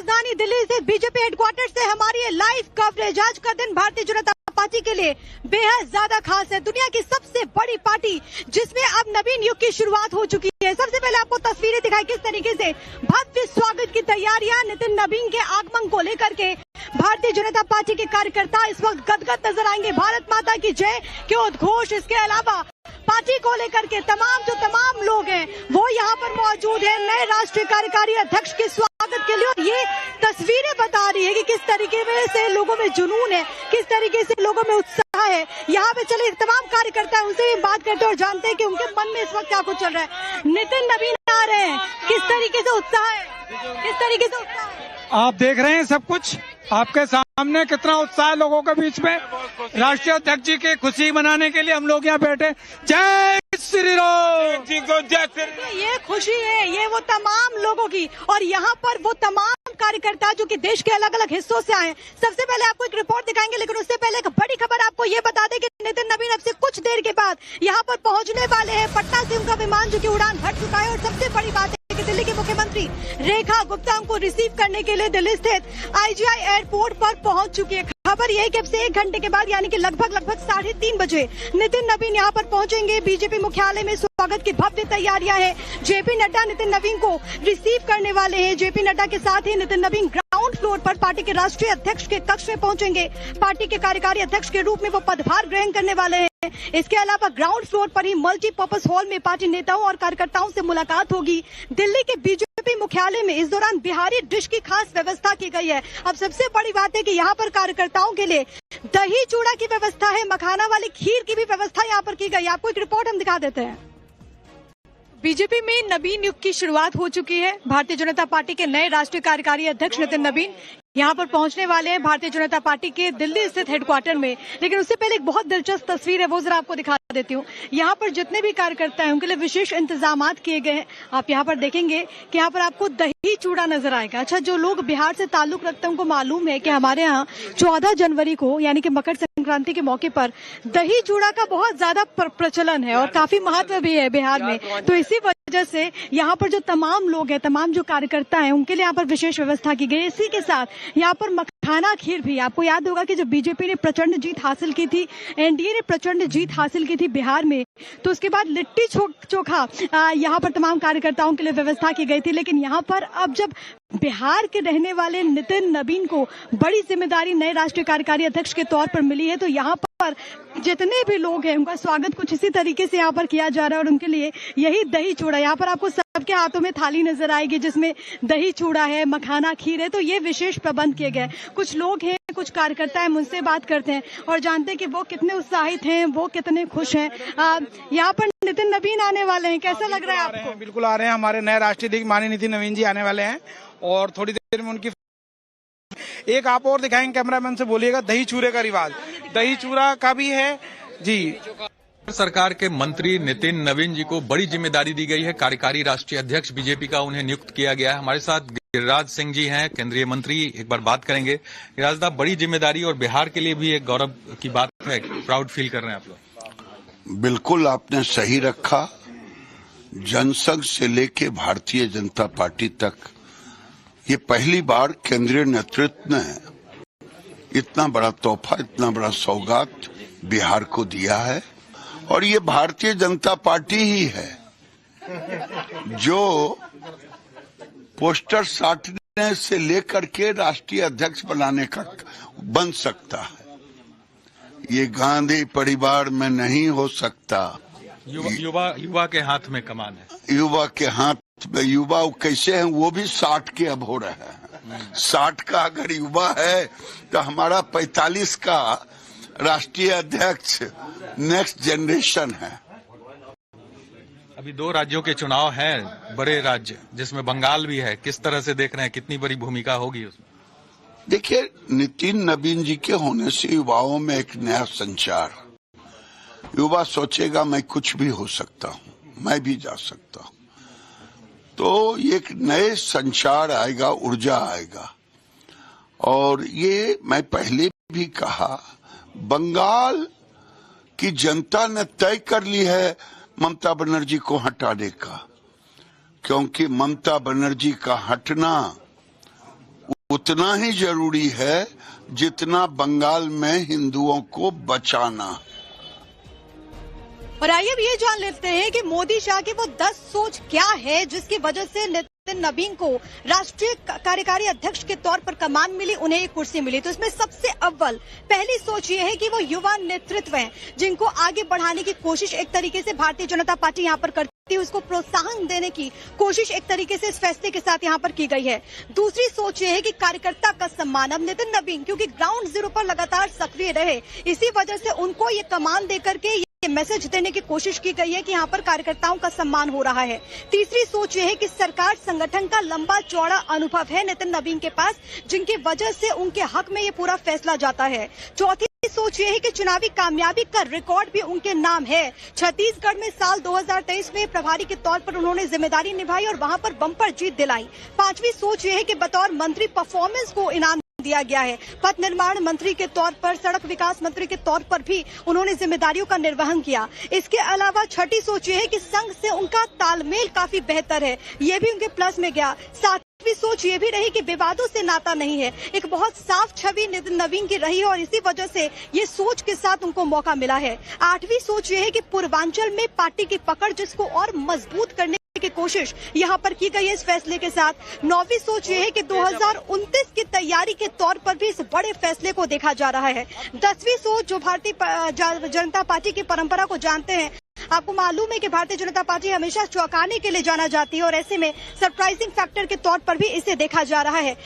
राजधानी दिल्ली से BJP headquarter से हमारी ये लाइव कवरेज। आज का दिन भारतीय जनता पार्टी के लिए बेहद ज्यादा खास है। दुनिया की सबसे बड़ी पार्टी जिसमें अब नवीन युग की शुरुआत हो चुकी है। सबसे पहले आपको तस्वीरें दिखाई किस तरीके से भव्य स्वागत की तैयारियां नितिन नवीन के आगमन को लेकर के भारतीय जनता पार्टी के कार्यकर्ता इस वक्त गदगद नजर आएंगे। भारत माता की जय के उद्घोष, इसके अलावा पार्टी को लेकर के तमाम लोग हैं वो यहाँ पर मौजूद है नए राष्ट्रीय कार्यकारी अध्यक्ष के स्वागत के लिए। और ये तस्वीरें बता रही है कि किस तरीके से लोगों में जुनून है, किस तरीके से लोगों में उत्साह है। यहाँ पे चले तमाम कार्यकर्ता है उनसे बात करते हैं और जानते हैं कि उनके मन में इस वक्त क्या कुछ चल रहा है। नितिन नवीन आ रहे हैं, किस तरीके से उत्साह है, किस तरीके से उत्साह है? आप देख रहे हैं सब कुछ आपके सामने, कितना उत्साह है लोगों के बीच में। राष्ट्रीय अध्यक्ष जी की खुशी मनाने के लिए हम लोग यहाँ बैठे। जय श्री राम जी को जय श्री राम। ये खुशी है, ये वो तमाम लोगों की, और यहाँ पर वो तमाम कार्यकर्ता जो कि देश के अलग अलग हिस्सों से आए। सबसे पहले आपको एक रिपोर्ट दिखाएंगे, लेकिन उससे पहले एक बड़ी खबर आपको ये बता दें कि नितिन नवीन अब से कुछ देर के बाद यहाँ पर पहुँचने वाले हैं। पटना से उनका विमान जो कि उड़ान भर चुका है। और सबसे बड़ी बात है कि दिल्ली की मुख्यमंत्री रेखा गुप्ता उनको रिसीव करने के लिए दिल्ली स्थित IGI एयरपोर्ट पर पहुंच चुकी है। खबर यह है कि अब से 1 घंटे के बाद यानी कि लगभग 3:30 बजे नितिन नवीन यहां पर पहुंचेंगे। बीजेपी मुख्यालय में स्वागत की भव्य तैयारियां हैं। जेपी नड्डा नितिन नवीन को रिसीव करने वाले हैं। जेपी नड्डा के साथ ही नितिन नवीन ग्राउंड फ्लोर पर पार्टी के राष्ट्रीय अध्यक्ष के कक्ष में पहुंचेंगे। पार्टी के कार्यकारी अध्यक्ष के रूप में वो पदभार ग्रहण करने वाले हैं। इसके अलावा ग्राउंड फ्लोर पर ही मल्टीपर्पज हॉल में पार्टी नेताओं और कार्यकर्ताओं से मुलाकात होगी। दिल्ली के बीजेपी मुख्यालय में इस दौरान बिहारी डिश की खास व्यवस्था की गई है। अब सबसे बड़ी बात है कि यहाँ पर कार्यकर्ताओं के लिए दही चूड़ा की व्यवस्था है, मखाना वाली खीर की भी व्यवस्था यहाँ पर की गई है। आपको एक रिपोर्ट हम दिखा देते हैं। बीजेपी में नवीन युग की शुरुआत हो चुकी है। भारतीय जनता पार्टी के नए राष्ट्रीय कार्यकारी अध्यक्ष नितिन नवीन यहाँ पर पहुंचने वाले हैं भारतीय जनता पार्टी के दिल्ली स्थित हेडक्वार्टर में। लेकिन उससे पहले एक बहुत दिलचस्प तस्वीर है, वो जरा आपको दिखा देती हूँ। यहाँ पर जितने भी कार्यकर्ता हैं उनके लिए विशेष इंतजामात किए गए हैं। आप यहाँ पर देखेंगे कि यहाँ पर आपको दही चूड़ा नजर आएगा। अच्छा, जो लोग बिहार से ताल्लुक रखते हैं उनको मालूम है कि हमारे यहाँ 14 जनवरी को यानी कि मकर संक्रांति के मौके पर दही चूड़ा का बहुत ज्यादा प्रचलन है और काफी महत्व भी है बिहार में। तो इसी वजह से यहाँ पर जो तमाम लोग हैं, तमाम जो कार्यकर्ता हैं, उनके लिए यहाँ पर विशेष व्यवस्था की गई। इसी के साथ यहाँ पर मखाना खीर भी, आपको याद होगा कि जब बीजेपी ने प्रचंड जीत हासिल की थी, एनडीए ने प्रचंड जीत हासिल की थी बिहार में, तो उसके बाद लिट्टी चोखा यहाँ पर तमाम कार्यकर्ताओं के लिए व्यवस्था की गई थी। लेकिन यहाँ पर अब जब बिहार के रहने वाले नितिन नवीन को बड़ी जिम्मेदारी नए राष्ट्रीय कार्यकारी अध्यक्ष के तौर पर मिली है, तो यहाँ पर जितने भी लोग हैं उनका स्वागत कुछ इसी तरीके से यहाँ पर किया जा रहा है। और उनके लिए यही दही चूड़ा, यहाँ पर आपको सबके हाथों में थाली नजर आएगी जिसमें दही चूड़ा है, मखाना खीर है। तो ये विशेष प्रबंध किए गए। कुछ लोग हैं, कुछ कार्यकर्ता हैं, मुझसे बात करते हैं और जानते हैं कि वो कितने उत्साहित हैं, वो कितने खुश हैं। यहाँ पर नितिन नवीन आने वाले हैं, कैसा लग रहा है आपको? बिल्कुल आ रहे हैं, हमारे नए राष्ट्रीय अध्यक्ष माननीय नितिन नवीन जी आने वाले हैं और थोड़ी देर में उनकी एक आप और दिखाएंगे, कैमरामैन से बोलिएगा। दही चूरे का रिवाज, दही चूरा का भी है जी। सरकार के मंत्री नितिन नवीन जी को बड़ी जिम्मेदारी दी गई है। कार्यकारी राष्ट्रीय अध्यक्ष बीजेपी का उन्हें नियुक्त किया गया है। हमारे साथ गिरिराज सिंह जी हैं, केंद्रीय मंत्री। एक बार बात करेंगे। गिरिराज साहब, बड़ी जिम्मेदारी और बिहार के लिए भी एक गौरव की बात है, प्राउड फील कर रहे हैं आप लोग? बिल्कुल आपने सही रखा। जनसंघ से लेके भारतीय जनता पार्टी तक ये पहली बार केंद्रीय नेतृत्व ने इतना बड़ा तोहफा, इतना बड़ा सौगात बिहार को दिया है। और ये भारतीय जनता पार्टी ही है जो पोस्टर साटने से लेकर के राष्ट्रीय अध्यक्ष बनाने का बन सकता है। ये गांधी परिवार में नहीं हो सकता। युवा के हाथ में कमान है। युवा के हाथ में, युवा कैसे हैं वो भी 60 के अब हो रहे हैं। 60 का अगर युवा है तो हमारा 45 का राष्ट्रीय अध्यक्ष नेक्स्ट जनरेशन है। अभी 2 राज्यों के चुनाव हैं, बड़े राज्य जिसमें बंगाल भी है। किस तरह से देख रहे हैं, कितनी बड़ी भूमिका होगी उसमें? देखिए, नितिन नवीन जी के होने से युवाओं में एक नया संचार, युवा सोचेगा मैं कुछ भी हो सकता हूँ, मैं भी जा सकता हूँ। तो ये एक नए संचार आएगा, ऊर्जा आएगा। और ये मैं पहले भी कहा, बंगाल की जनता ने तय कर ली है ममता बनर्जी को हटाने का, क्योंकि ममता बनर्जी का हटना उतना ही जरूरी है जितना बंगाल में हिंदुओं को बचाना। और आइए अब ये जान लेते हैं कि मोदी शाह की वो 10 सोच क्या है जिसकी वजह से नितिन नवीन को राष्ट्रीय कार्यकारी अध्यक्ष के तौर पर कमान मिली, उन्हें एक कुर्सी मिली। तो इसमें सबसे अव्वल पहली सोच ये है कि वो युवा नेतृत्व है जिनको आगे बढ़ाने की कोशिश एक तरीके से भारतीय जनता पार्टी यहाँ पर करती है, उसको प्रोत्साहन देने की कोशिश एक तरीके से इस फैसले के साथ यहाँ पर की गई है। दूसरी सोच ये है कि कार्यकर्ता का सम्मान। अब नितिन नवीन क्योंकि ग्राउंड जीरो पर लगातार सक्रिय रहे, इसी वजह से उनको ये कमान देकर के मैसेज देने की कोशिश की गई है कि यहाँ पर कार्यकर्ताओं का सम्मान हो रहा है। तीसरी सोच ये है कि सरकार संगठन का लंबा चौड़ा अनुभव है नितिन नवीन के पास, जिनकी वजह से उनके हक में ये पूरा फैसला जाता है। चौथी सोच ये है कि चुनावी कामयाबी का रिकॉर्ड भी उनके नाम है। छत्तीसगढ़ में साल 2023 में प्रभारी के तौर पर उन्होंने जिम्मेदारी निभाई और वहां पर बम्पर जीत दिलाई। पांचवी सोच ये है कि बतौर मंत्री परफॉर्मेंस को इनाम दिया गया है। पथ निर्माण मंत्री के तौर पर, सड़क विकास मंत्री के तौर पर भी उन्होंने जिम्मेदारियों का निर्वहन किया। इसके अलावा छठी सोच ये है कि संघ से उनका तालमेल काफी बेहतर है, ये भी उनके प्लस में गया। सातवीं सोच ये भी रही कि विवादों से नाता नहीं है, एक बहुत साफ छवि नितिन नवीन की रही है और इसी वजह से ये सोच के साथ उनको मौका मिला है। आठवीं सोच ये है कि पूर्वांचल में पार्टी की पकड़ जिसको और मजबूत करने की कोशिश यहाँ पर की गई है इस फैसले के साथ। नौवीं सोच ये है कि 2029 की तैयारी के तौर पर भी इस बड़े फैसले को देखा जा रहा है। 10वीं सोच जो भारतीय जनता पार्टी की परंपरा को जानते हैं, आपको मालूम है कि भारतीय जनता पार्टी हमेशा चौंकाने के लिए जाना जाती है और ऐसे में सरप्राइजिंग फैक्टर के तौर पर भी इसे देखा जा रहा है।